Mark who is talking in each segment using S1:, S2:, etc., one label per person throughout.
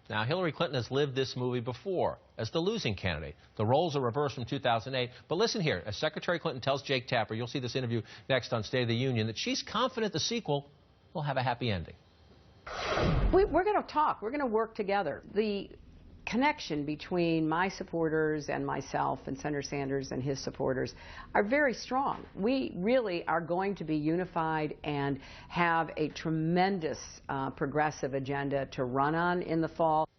S1: Now, Hillary Clinton has lived this movie before as the losing candidate. The roles are reversed from 2008. But listen here, as Secretary Clinton tells Jake Tapper, you'll see this interview next on State of the Union, that she's confident the sequel will have a happy ending.
S2: We're going to talk. We're going to work together. The connection between my supporters and myself and Senator Sanders and his supporters are very strong. We really are going to be unified and have a tremendous progressive agenda to run on in the fall.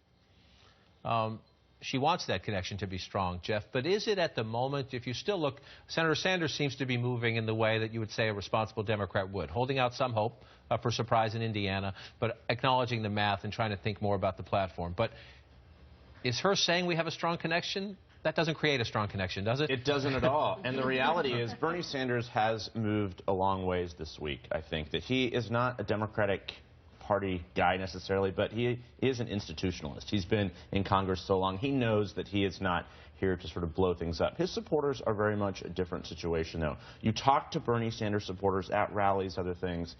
S1: She wants that connection to be strong, Jeff, but is it at the moment, if you still look, Senator Sanders seems to be moving in the way that you would say a responsible Democrat would, holding out some hope for surprise in Indiana, but acknowledging the math and trying to think more about the platform. But is her saying we have a strong connection? That doesn't create a strong connection, does it?
S3: It doesn't at all. And the reality is Bernie Sanders has moved a long ways this week, I think. That he is not a Democratic Party guy necessarily, but he is an institutionalist. He's been in Congress so long. He knows that he is not here to sort of blow things up. His supporters are very much a different situation, though. You talk to Bernie Sanders supporters at rallies, other things.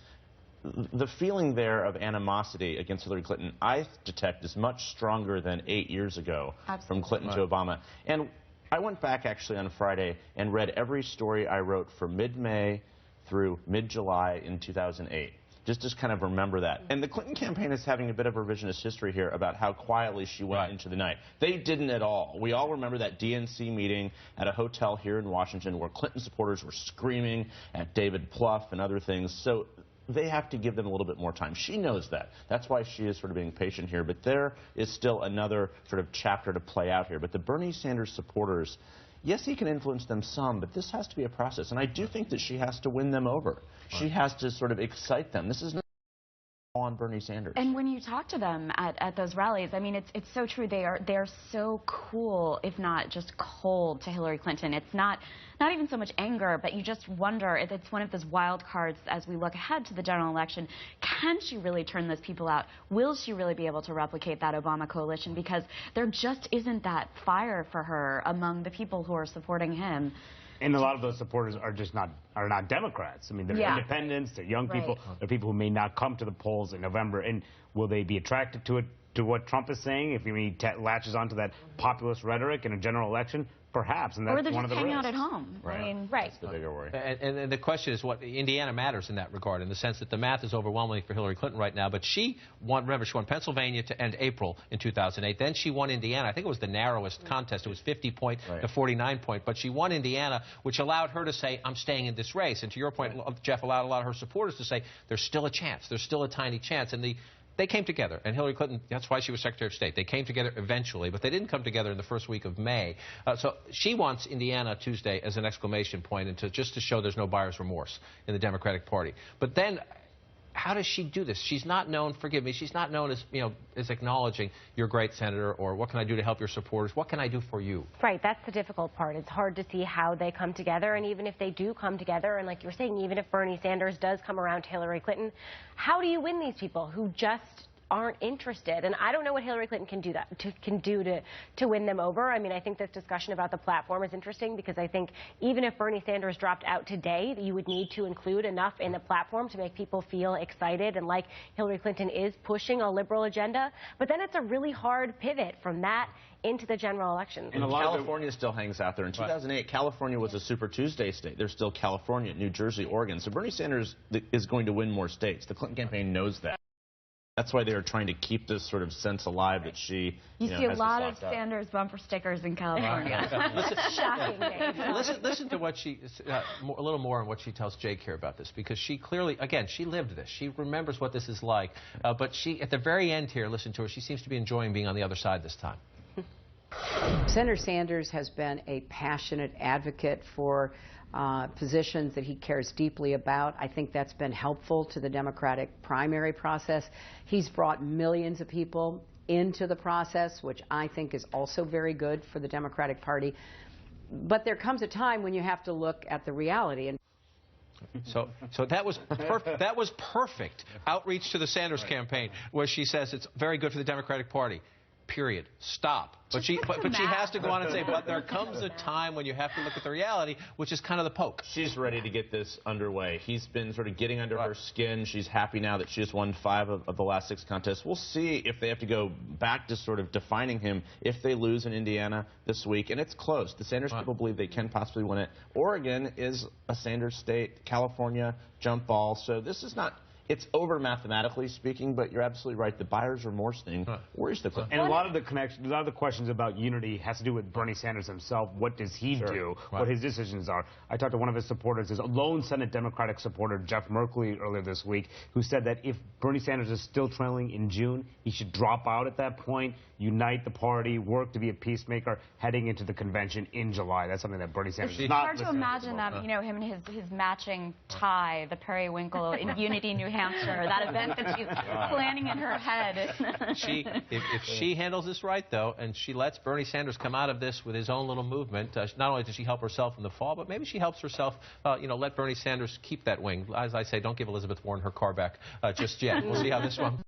S3: The feeling there of animosity against Hillary Clinton, I detect, is much stronger than 8 years ago. Absolutely. From Clinton to Obama. And I went back actually on Friday and read every story I wrote from mid-May through mid-July in 2008. Just kind of remember that. And the Clinton campaign is having a bit of a revisionist history here about how quietly she went into the night. They didn't at all. We all remember that DNC meeting at a hotel here in Washington where Clinton supporters were screaming at David Plouffe and other things. So they have to give them a little bit more time. She knows that. That's why she is sort of being patient here. But there is still another sort of chapter to play out here. But the Bernie Sanders supporters, yes, he can influence them some, but this has to be a process. And I do think that she has to win them over. She has to sort of excite them. This is not on Bernie Sanders.
S4: And when you talk to them at those rallies, I mean, it's so true. They're so cool, if not just cold, to Hillary Clinton. It's not even so much anger, but you just wonder if it's one of those wild cards as we look ahead to the general election. Can she really turn those people out? Will she really be able to replicate that Obama coalition? Because there just isn't that fire for her among the people who are supporting him.
S5: And a lot of those supporters are not Democrats. I mean, they're independents, they're young people, they're people who may not come to the polls in November. And will they be attracted to what Trump is saying if he latches onto that populist rhetoric in a general election? Perhaps, and that's one of the risks.
S4: Or they're just hanging out at home.
S3: Right.
S4: I mean,
S3: That's the bigger worry.
S1: And the question is what Indiana matters in that regard, in the sense that the math is overwhelming for Hillary Clinton right now. But she won, remember, she won Pennsylvania to end April in 2008. Then she won Indiana. I think it was the narrowest contest. It was 50-point to 49-point. But she won Indiana, which allowed her to say, I'm staying in this race. And to your point, Jeff, allowed a lot of her supporters to say, there's still a chance. There's still a tiny chance. And they came together, and Hillary Clinton, that's why she was Secretary of State. They came together eventually, but they didn't come together in the first week of May. So she wants Indiana Tuesday as an exclamation point, and just to show there's no buyer's remorse in the Democratic Party. But then, how does she do this? She's not known, forgive me, she's not known as, as acknowledging you're a great senator, or what can I do to help your supporters? What can I do for you?
S6: Right, that's the difficult part. It's hard to see how they come together, and even if they do come together, and like you were saying, even if Bernie Sanders does come around to Hillary Clinton, how do you win these people who just aren't interested? And I don't know what Hillary Clinton can do to win them over. I mean, I think this discussion about the platform is interesting, because I think even if Bernie Sanders dropped out today, you would need to include enough in the platform to make people feel excited and like Hillary Clinton is pushing a liberal agenda. But then it's a really hard pivot from that into the general election.
S3: And California still hangs out there. In 2008, California was a Super Tuesday state. There's still California, New Jersey, Oregon. So Bernie Sanders is going to win more states. The Clinton campaign knows that. That's why they are trying to keep this sort of sense alive that she,
S4: you see a lot of Sanders bumper stickers in California. Shocking names.
S1: Listen to what she, a little more on what she tells Jake here about this, because she clearly, again, she lived this. She remembers what this is like. But she, at the very end here, listen to her, she seems to be enjoying being on the other side this time.
S2: Senator Sanders has been a passionate advocate for positions that he cares deeply about. I think that's been helpful to the Democratic primary process. He's brought millions of people into the process, which I think is also very good for the Democratic Party. But there comes a time when you have to look at the reality. And
S1: So that was perfect outreach to the Sanders campaign, where she says it's very good for the Democratic Party. period. Stop. But she has to go on and say, but there comes a time when you have to look at the reality, which is kind of the poke.
S3: She's ready to get this underway. He's been sort of getting under her skin. She's happy now that she has won 5 of the last 6 contests. We'll see if they have to go back to sort of defining him if they lose in Indiana this week. And it's close. The Sanders people believe they can possibly win it. Oregon is a Sanders state. California, jump ball. So this is not... It's over mathematically speaking, but you're absolutely right. The buyer's remorse thing worries the Clintons.
S5: And a lot of the questions about unity has to do with Bernie Sanders himself. What does he do? What his decisions are? I talked to one of his supporters, his lone Senate Democratic supporter, Jeff Merkley, earlier this week, who said that if Bernie Sanders is still trailing in June, he should drop out at that point, unite the party, work to be a peacemaker heading into the convention in July. That's something that Bernie Sanders is not.
S4: It's hard to imagine that, you know, him and his matching tie, the periwinkle in Unity, New Hampshire, that event that she's planning in her head.
S1: If she handles this right, though, and she lets Bernie Sanders come out of this with his own little movement, not only does she help herself in the fall, but maybe she helps herself, let Bernie Sanders keep that wing. As I say, don't give Elizabeth Warren her car back just yet. We'll see how this one